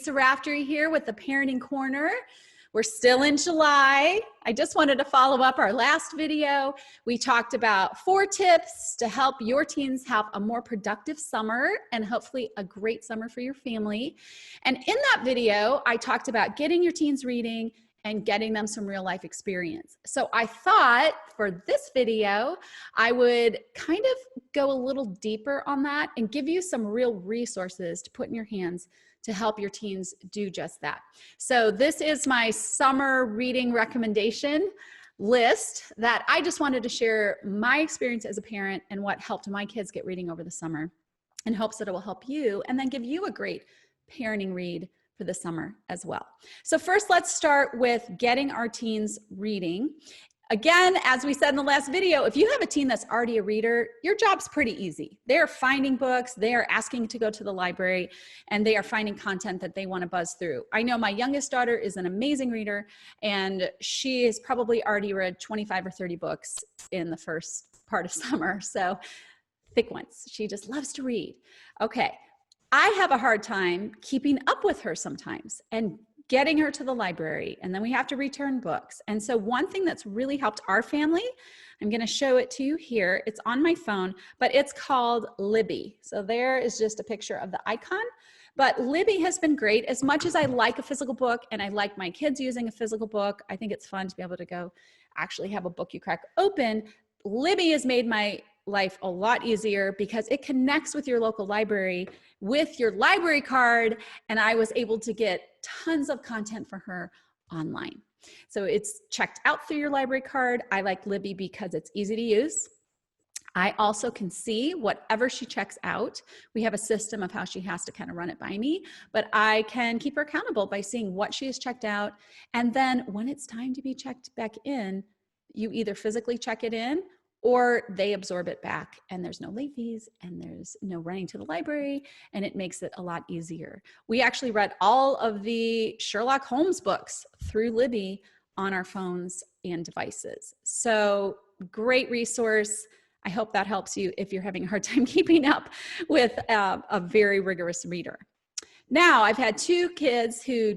Lisa Raftery here with the Parenting Corner. We're still in July. I just wanted to follow up our last video. We talked about 4 tips to help your teens have a more productive summer and hopefully a great summer for your family. And in that video, I talked about getting your teens reading and getting them some real life experience. So I thought for this video, I would kind of go a little deeper on that and give you some real resources to put in your hands to help your teens do just that. So this is my summer reading recommendation list that I just wanted to share my experience as a parent and what helped my kids get reading over the summer, in hopes that it will help you and then give you a great parenting read for the summer as well. So first, let's start with getting our teens reading. Again, as we said in the last video, if you have a teen that's already a reader, your job's pretty easy. They're finding books, they are asking to go to the library, and they are finding content that they want to buzz through. I know my youngest daughter is an amazing reader, and she has probably already read 25 or 30 books in the first part of summer. So thick ones. She just loves to read. Okay. I have a hard time keeping up with her sometimes and getting her to the library, and then we have to return books. And so one thing that's really helped our family, I'm going to show it to you here. It's on my phone, but it's called Libby. So there is just a picture of the icon, but Libby has been great. As much as I like a physical book and I like my kids using a physical book, I think it's fun to be able to go actually have a book you crack open. Libby has made my life a lot easier because it connects with your local library with your library card, and I was able to get tons of content for her online. So it's checked out through your library card. I like Libby because it's easy to use. I also can see whatever she checks out. We have a system of how she has to kind of run it by me, but I can keep her accountable by seeing what she has checked out. And then when it's time to be checked back in, you either physically check it in or they absorb it back, and there's no late fees and there's no running to the library, and it makes it a lot easier. We actually read all of the Sherlock Holmes books through Libby on our phones and devices. So great resource. I hope that helps you if you're having a hard time keeping up with a very rigorous reader. Now, I've had 2 kids who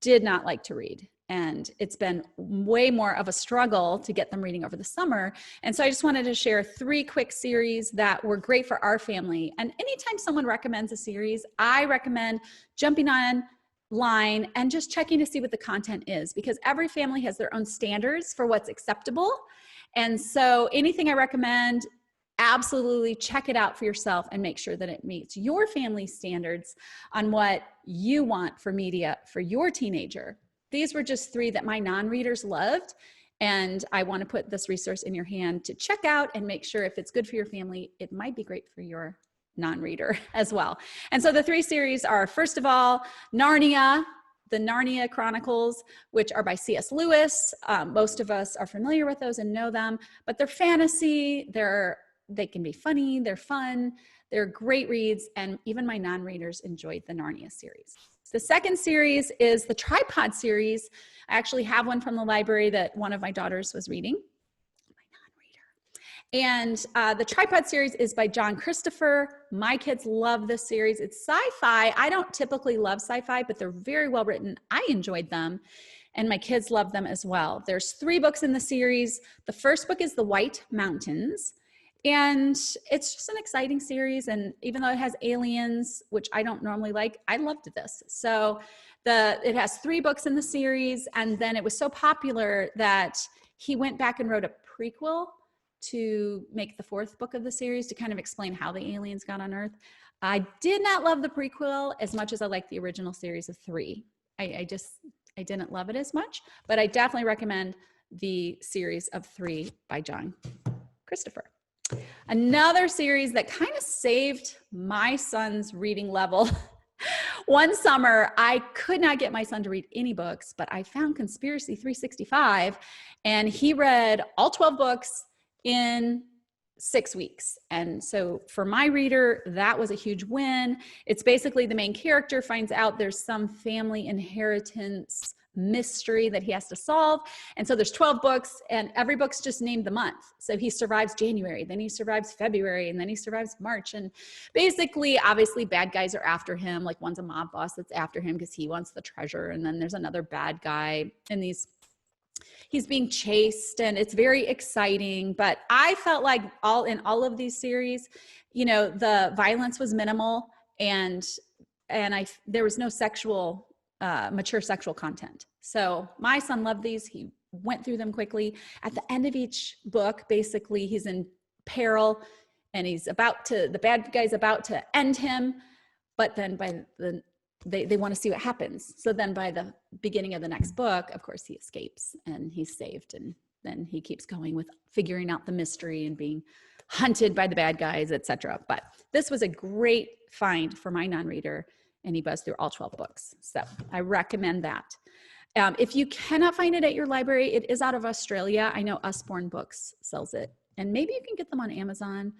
did not like to read, and it's been way more of a struggle to get them reading over the summer. And so I just wanted to share 3 quick series that were great for our family. And anytime someone recommends a series, I recommend jumping online and just checking to see what the content is, because every family has their own standards for what's acceptable. And so anything I recommend, absolutely check it out for yourself and make sure that it meets your family's standards on what you want for media for your teenager. These were just 3 that my non-readers loved, and I want to put this resource in your hand to check out and make sure if it's good for your family, it might be great for your non-reader as well. And so the 3 series are, first of all, Narnia, the Narnia Chronicles, which are by C.S. Lewis. Most of us are familiar with those and know them, but they're fantasy, they can be funny, they're fun, they're great reads, and even my non-readers enjoyed the Narnia series. The second series is the Tripod series. I actually have one from the library that one of my daughters was reading, my non-reader. And the Tripod series is by John Christopher. My kids love this series. It's sci-fi. I don't typically love sci-fi, but they're very well written. I enjoyed them, and my kids love them as well. There's 3 books in the series. The first book is The White Mountains. And it's just an exciting series. And even though it has aliens, which I don't normally like, I loved this. So it has 3 books in the series. And then it was so popular that he went back and wrote a prequel to make the 4th book of the series to kind of explain how the aliens got on Earth. I did not love the prequel as much as I liked the original series of 3. I didn't love it as much, but I definitely recommend the series of 3 by John Christopher. Another series that kind of saved my son's reading level. One summer, I could not get my son to read any books, but I found Conspiracy 365, and he read all 12 books in 6 weeks. And so for my reader, that was a huge win. It's basically the main character finds out there's some family inheritance mystery that he has to solve. And so there's 12 books, and every book's just named the month. So he survives January, then he survives February, and then he survives March. And basically, obviously, bad guys are after him. Like one's a mob boss that's after him because he wants the treasure. And then there's another bad guy, and he's being chased, and it's very exciting. But I felt like in all of these series, the violence was minimal, and there was no mature sexual content. So my son loved these. He went through them quickly. At the end of each book, basically, he's in peril, and the bad guy's about to end him. But then they want to see what happens. So then by the beginning of the next book, of course, he escapes and he's saved. And then he keeps going with figuring out the mystery and being hunted by the bad guys, etc. But this was a great find for my non-reader, and he buzzed through all 12 books. So I recommend that. If you cannot find it at your library, it is out of Australia. I know Usborne Books sells it, and maybe you can get them on Amazon.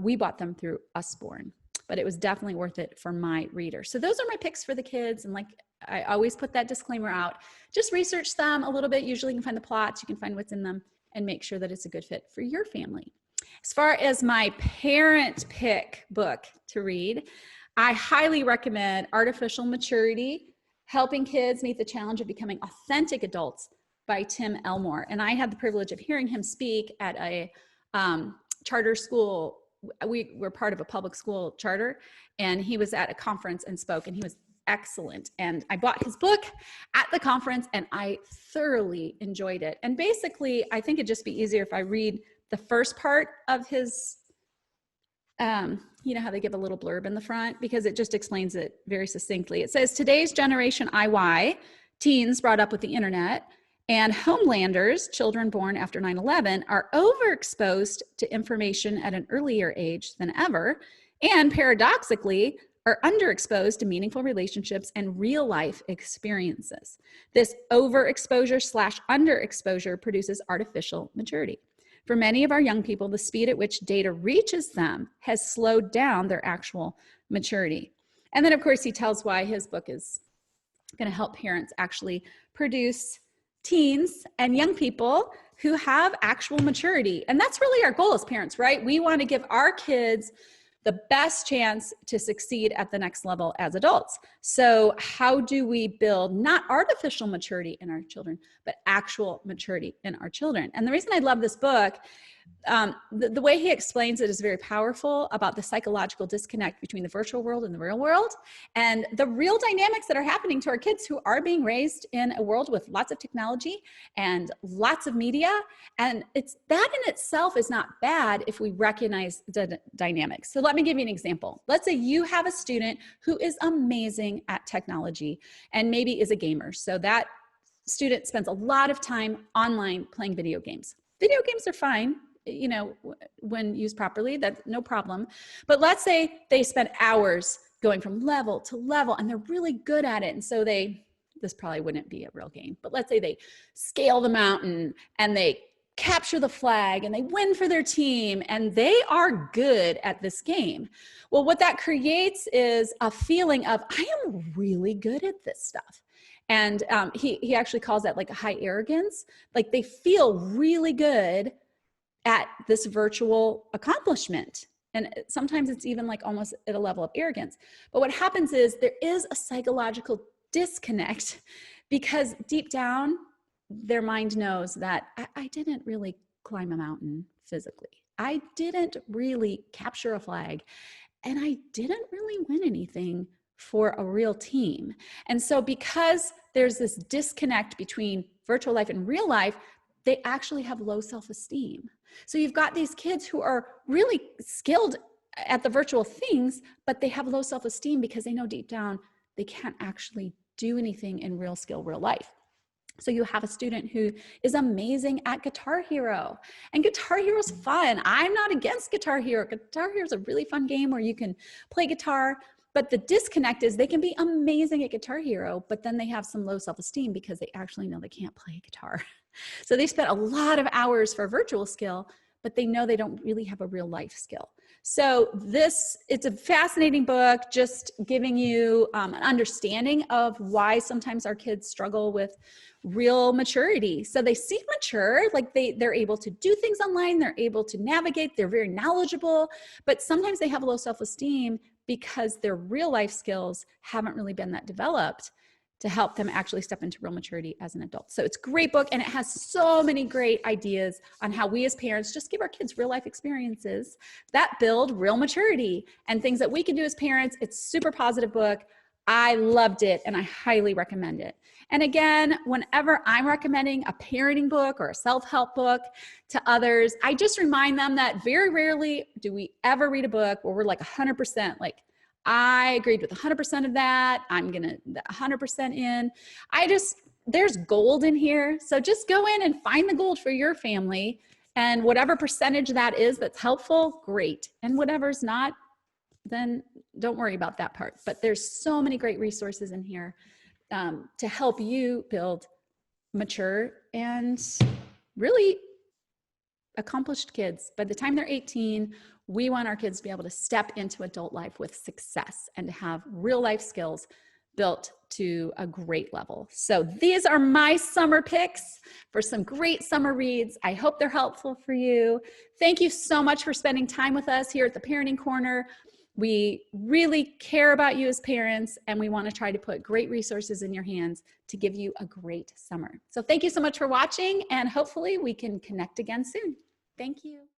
We bought them through Usborne, but it was definitely worth it for my reader. So those are my picks for the kids. And like I always put that disclaimer out, just research them a little bit. Usually you can find the plots, you can find what's in them, and make sure that it's a good fit for your family. As far as my parent pick book to read, I highly recommend Artificial Maturity, Helping Kids Meet the Challenge of Becoming Authentic Adults by Tim Elmore. And I had the privilege of hearing him speak at a charter school. We were part of a public school charter, and he was at a conference and spoke, and he was excellent. And I bought his book at the conference, and I thoroughly enjoyed it. And basically, I think it'd just be easier if I read the first part of his, you know how they give a little blurb in the front, because it just explains it very succinctly. It says, today's generation IY, teens brought up with the internet, and homelanders, children born after 9/11, are overexposed to information at an earlier age than ever, and paradoxically, are underexposed to meaningful relationships and real life experiences. This overexposure/underexposure produces artificial maturity. For many of our young people, the speed at which data reaches them has slowed down their actual maturity. And then, of course, he tells why his book is going to help parents actually produce teens and young people who have actual maturity. And that's really our goal as parents, right? We want to give our kids the best chance to succeed at the next level as adults. So how do we build not artificial maturity in our children, but actual maturity in our children? And the reason I love this book, the way he explains it is very powerful about the psychological disconnect between the virtual world and the real world, and the real dynamics that are happening to our kids who are being raised in a world with lots of technology and lots of media. And that in itself is not bad if we recognize the dynamics. So let me give you an example. Let's say you have a student who is amazing at technology and maybe is a gamer. So that student spends a lot of time online playing video games. Video games are fine, you know, when used properly, that's no problem. But let's say they spend hours going from level to level and they're really good at it. And so this probably wouldn't be a real game, but let's say they scale the mountain and they capture the flag and they win for their team and they are good at this game. Well, what that creates is a feeling of, I am really good at this stuff. And he actually calls that like a high arrogance. Like they feel really good at this virtual accomplishment. And sometimes it's even like almost at a level of arrogance. But what happens is there is a psychological disconnect because deep down, their mind knows that I didn't really climb a mountain physically. I didn't really capture a flag, and I didn't really win anything for a real team. And so because there's this disconnect between virtual life and real life, they actually have low self-esteem. So you've got these kids who are really skilled at the virtual things, but they have low self-esteem because they know deep down they can't actually do anything in real life. So you have a student who is amazing at Guitar Hero, and Guitar Hero is fun. I'm not against Guitar Hero. Guitar Hero is a really fun game where you can play guitar, but the disconnect is they can be amazing at Guitar Hero, but then they have some low self-esteem because they actually know they can't play guitar. So they spent a lot of hours for a virtual skill, but they know they don't really have a real life skill. So it's a fascinating book, just giving you an understanding of why sometimes our kids struggle with real maturity. So they seem mature, like they're able to do things online, they're able to navigate, they're very knowledgeable, but sometimes they have low self-esteem because their real life skills haven't really been that developed to help them actually step into real maturity as an adult. So it's a great book, and it has so many great ideas on how we as parents just give our kids real life experiences that build real maturity and things that we can do as parents. It's a super positive book. I loved it, and I highly recommend it. And again, whenever I'm recommending a parenting book or a self-help book to others, I just remind them that very rarely do we ever read a book where we're like 100%, like, I agreed with 100% of that. I'm going to 100% in. There's gold in here. So just go in and find the gold for your family, and whatever percentage that is that's helpful, great. And whatever's not, then don't worry about that part. But there's so many great resources in here to help you build mature and really accomplished kids. By the time they're 18, we want our kids to be able to step into adult life with success and to have real life skills built to a great level. So these are my summer picks for some great summer reads. I hope they're helpful for you. Thank you so much for spending time with us here at the Parenting Corner. We really care about you as parents, and we want to try to put great resources in your hands to give you a great summer. So thank you so much for watching, and hopefully we can connect again soon. Thank you.